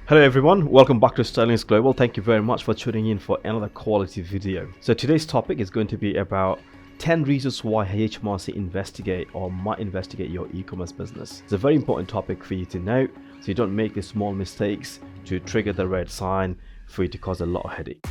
Hello everyone, welcome back to Sterlinx Global. Thank you very much for tuning in for another quality video. So today's topic is going to be about 10 reasons why HMRC might investigate your e-commerce business. It's a very important topic for you to know so you don't make the small mistakes to trigger the red sign for you to cause a lot of headache.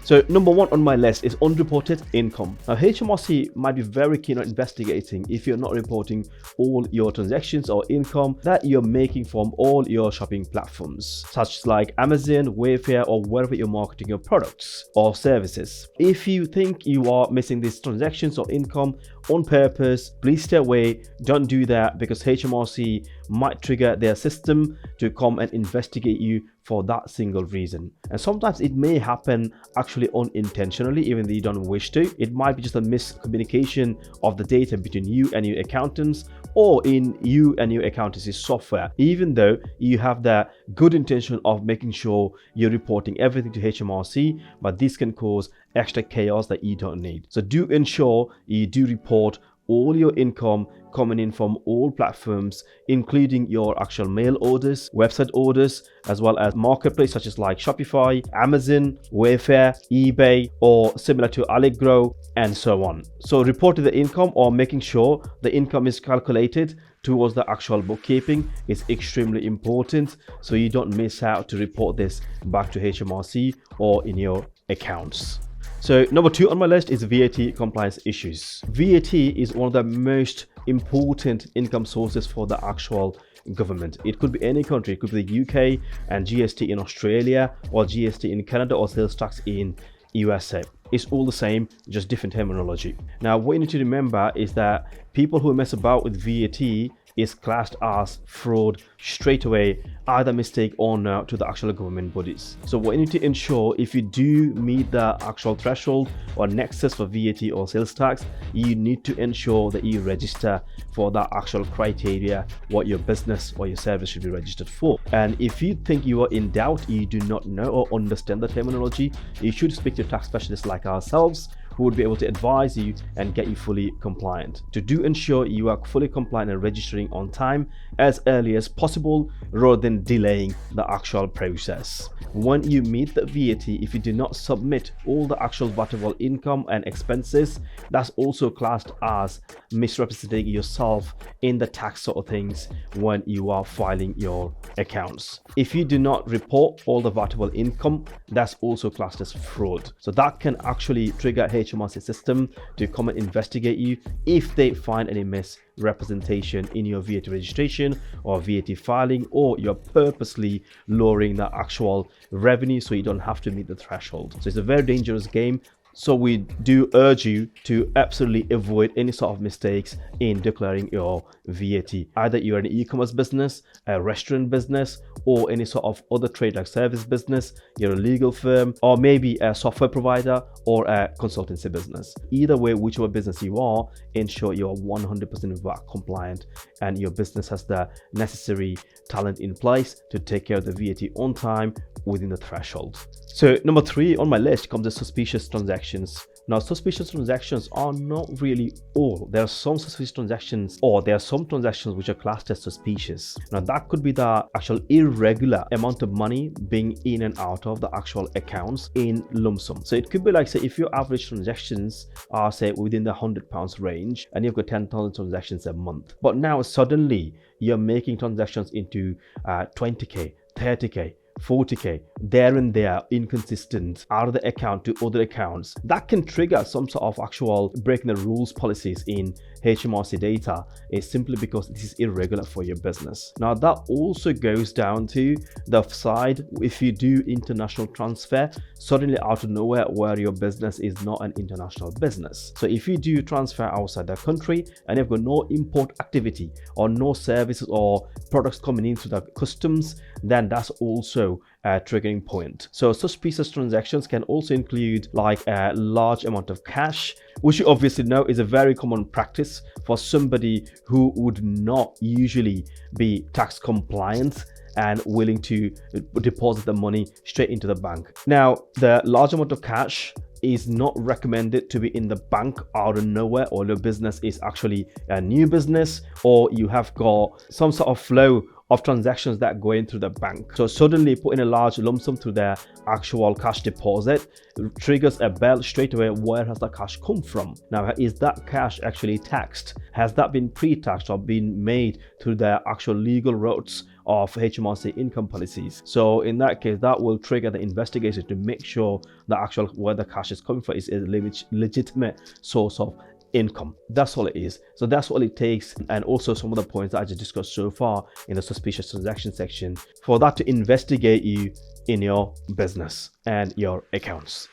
So number one on my list is unreported income. Now HMRC might be very keen on investigating if you're not reporting all your transactions or income that you're making from all your shopping platforms, such as like Amazon, Wayfair, or wherever you're marketing your products or services. If you think you are missing these transactions or income on purpose, please stay away. Don't do that because HMRC might trigger their system to come and investigate you for that single reason. And sometimes it may happen actually unintentionally, even though you don't wish to. It might be just a miscommunication of the data between you and your accountants, or in you and your accountancy software, even though you have the good intention of making sure you're reporting everything to HMRC, but this can cause extra chaos that you don't need. So do ensure you do report all your income coming in from all platforms, including your actual mail orders, website orders, as well as marketplace such as like Shopify, Amazon, Wayfair, eBay, or similar to Allegro, and so on. So reporting the income or making sure the income is calculated towards the actual bookkeeping is extremely important, so you don't miss out to report this back to HMRC or in your accounts. So number two on my list is VAT compliance issues. VAT is one of the most important income sources for the actual government. It could be any country. It could be the UK and GST in Australia, or GST in Canada, or sales tax in USA. It's all the same, just different terminology. Now what you need to remember is that people who mess about with VAT is classed as fraud straight away, either mistake or not, to the actual government bodies. So what you need to ensure, if you do meet the actual threshold or nexus for VAT or sales tax, you need to ensure that you register for that actual criteria, what your business or your service should be registered for. And if you think you are in doubt, you do not know or understand the terminology, you should speak to tax specialists like ourselves, who would be able to advise you and get you fully compliant. To do ensure you are fully compliant and registering on time as early as possible, rather than delaying the actual process. When you meet the VAT, if you do not submit all the actual vatable income and expenses, that's also classed as misrepresenting yourself in the tax sort of things when you are filing your accounts. If you do not report all the vatable income, that's also classed as fraud. So that can actually trigger HMRC system to come and investigate you if they find any misrepresentation in your VAT registration or VAT filing, or you're purposely lowering the actual revenue so you don't have to meet the threshold. So it's a very dangerous game. So we do urge you to absolutely avoid any sort of mistakes in declaring your VAT. Either you're an e-commerce business, a restaurant business, or any sort of other trade like service business, you're a legal firm, or maybe a software provider or a consultancy business. Either way, whichever business you are, ensure you're 100% VAT compliant and your business has the necessary talent in place to take care of the VAT on time within the threshold. So number three on my list comes the suspicious transactions. Now suspicious transactions are not really all. There are some suspicious transactions, or there are some transactions which are classed as suspicious. Now that could be the actual irregular amount of money being in and out of the actual accounts in lump sum. So it could be like, say, if your average transactions are say within the £100 range and you've got 10,000 transactions a month, but now suddenly you're making transactions into 20k, 30k, 40k, there and there, inconsistent, out of the account to other accounts, that can trigger some sort of actual breaking the rules policies in HMRC data, is simply because this is irregular for your business. Now that also goes down to the side, if you do international transfer suddenly out of nowhere where your business is not an international business. So if you do transfer outside the country and you've got no import activity or no services or products coming into the customs, then that's also a triggering point. So suspicious transactions can also include like a large amount of cash, which you obviously know is a very common practice for somebody who would not usually be tax compliant and willing to deposit the money straight into the bank. Now, the large amount of cash is not recommended to be in the bank out of nowhere, or your business is actually a new business, or you have got some sort of flow of transactions that go in through the bank. So suddenly putting a large lump sum through their actual cash deposit triggers a bell straight away. Where has the cash come from? Now, is that cash actually taxed? Has that been pre-taxed or been made through the actual legal routes of HMRC income policies? So in that case, that will trigger the investigation to make sure the actual where the cash is coming from is a legitimate source of income. That's all it is. So that's all it takes, and also some of the points that I just discussed so far in the suspicious transaction section for that to investigate you in your business and your accounts.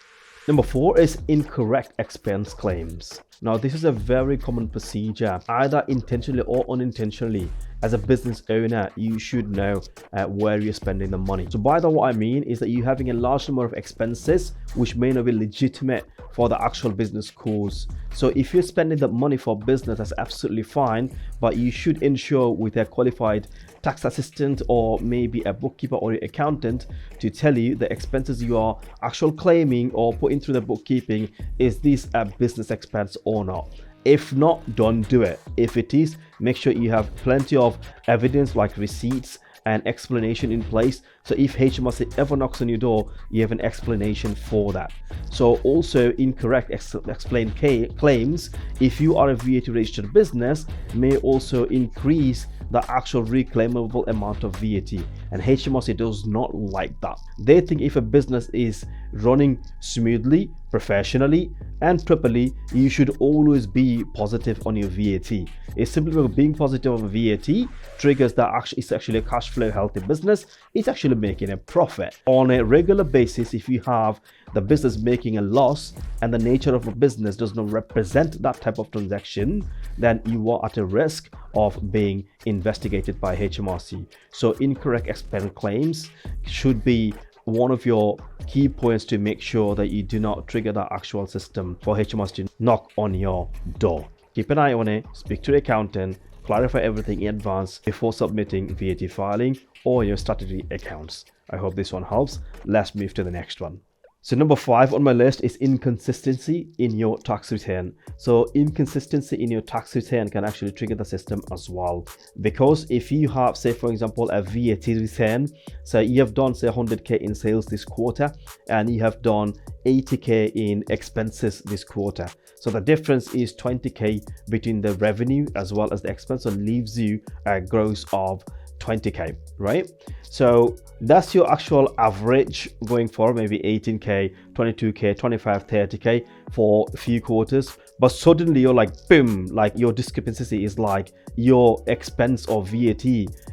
Number 4 is incorrect expense claims. Now, this is a very common procedure, either intentionally or unintentionally. As a business owner, you should know where you're spending the money. So by that, what I mean is that you're having a large number of expenses which may not be legitimate for the actual business cause. So if you're spending the money for business, that's absolutely fine, but you should ensure with a qualified tax assistant or maybe a bookkeeper or an accountant to tell you the expenses you are actually claiming or putting through the bookkeeping, is this a business expense or not? If not, don't do it. If it is, make sure you have plenty of evidence like receipts and explanation in place. So if HMRC ever knocks on your door, you have an explanation for that. So also incorrect explained claims, if you are a VAT registered business, may also increase the actual reclaimable amount of VAT, and HMRC does not like that. They think if a business is running smoothly, professionally and properly, you should always be positive on your VAT. It's simply because being positive on VAT triggers that it's actually a cash flow healthy business. It's actually making a profit. On a regular basis, if you have the business making a loss and the nature of a business does not represent that type of transaction, then you are at a risk of being investigated by HMRC. So incorrect expense claims should be one of your key points to make sure that you do not trigger that actual system for HMRC to knock on your door. Keep an eye on it, speak to your accountant, clarify everything in advance before submitting VAT filing or your statutory accounts. I hope this one helps. Let's move to the next one. So number 5 on my list is inconsistency in your tax return. So inconsistency in your tax return can actually trigger the system as well, because if you have, say for example, a VAT return, so you have done say 100k in sales this quarter and you have done 80k in expenses this quarter, so the difference is 20k between the revenue as well as the expense, so leaves you a gross of 20k, right? So that's your actual average going forward, maybe 18k, 22k, 25, 30k for a few quarters. But suddenly you're like, boom, like your discrepancy is like your expense of VAT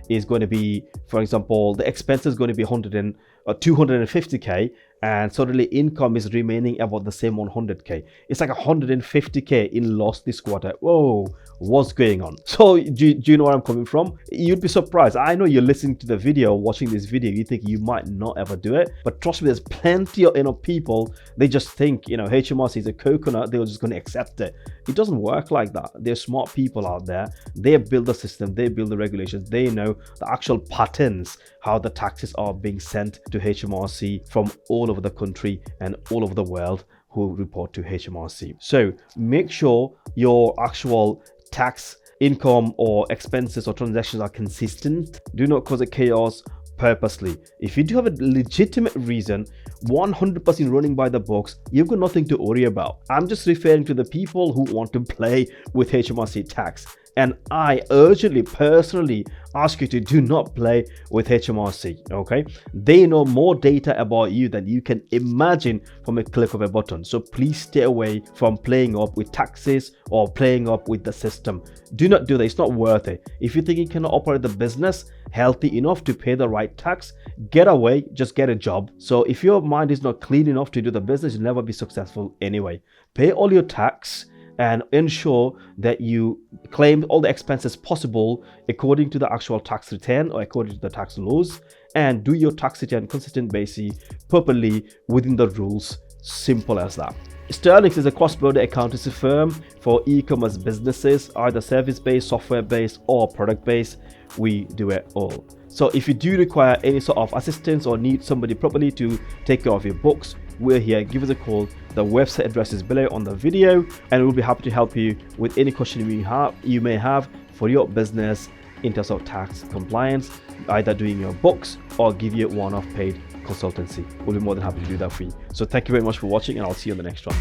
is going to be, for example, the expense is going to be 250k, and suddenly income is remaining about the same 100k. It's like 150k in loss this quarter. Whoa, what's going on? So do you know where I'm coming from? You'd be surprised. I know you're listening to the video, watching this video, you think you might not ever do it, but trust me, there's plenty of people, they just think HMRC is a coconut, they're just going to accept it. It doesn't work like that. There's smart people out there, they build the system, they build the regulations, they know the actual patterns, how the taxes are being sent to HMRC from all over the country and all over the world who report to HMRC. So make sure your actual tax income or expenses or transactions are consistent. Do not cause a chaos purposely. If you do have a legitimate reason, 100% running by the books, you've got nothing to worry about. I'm just referring to the people who want to play with HMRC tax. And I urgently, personally ask you to do not play with HMRC, okay? They know more data about you than you can imagine from a click of a button. So please stay away from playing up with taxes or playing up with the system. Do not do that. It's not worth it. If you think you cannot operate the business healthy enough to pay the right tax, get away, just get a job. So if your mind is not clean enough to do the business, you'll never be successful anyway. Pay all your tax and ensure that you claim all the expenses possible according to the actual tax return or according to the tax laws, and do your tax return consistent basis properly within the rules. Simple as that. Sterlinx is a cross-border accountancy firm for e-commerce businesses, either service-based, software-based or product-based. We do it all. So if you do require any sort of assistance or need somebody properly to take care of your books, we're here. Give us a call. The website address is below on the video, and we'll be happy to help you with any question you may have for your business in terms of tax compliance, either doing your books or give you one-off paid consultancy. We'll be more than happy to do that for you. So thank you very much for watching, and I'll see you on the next one.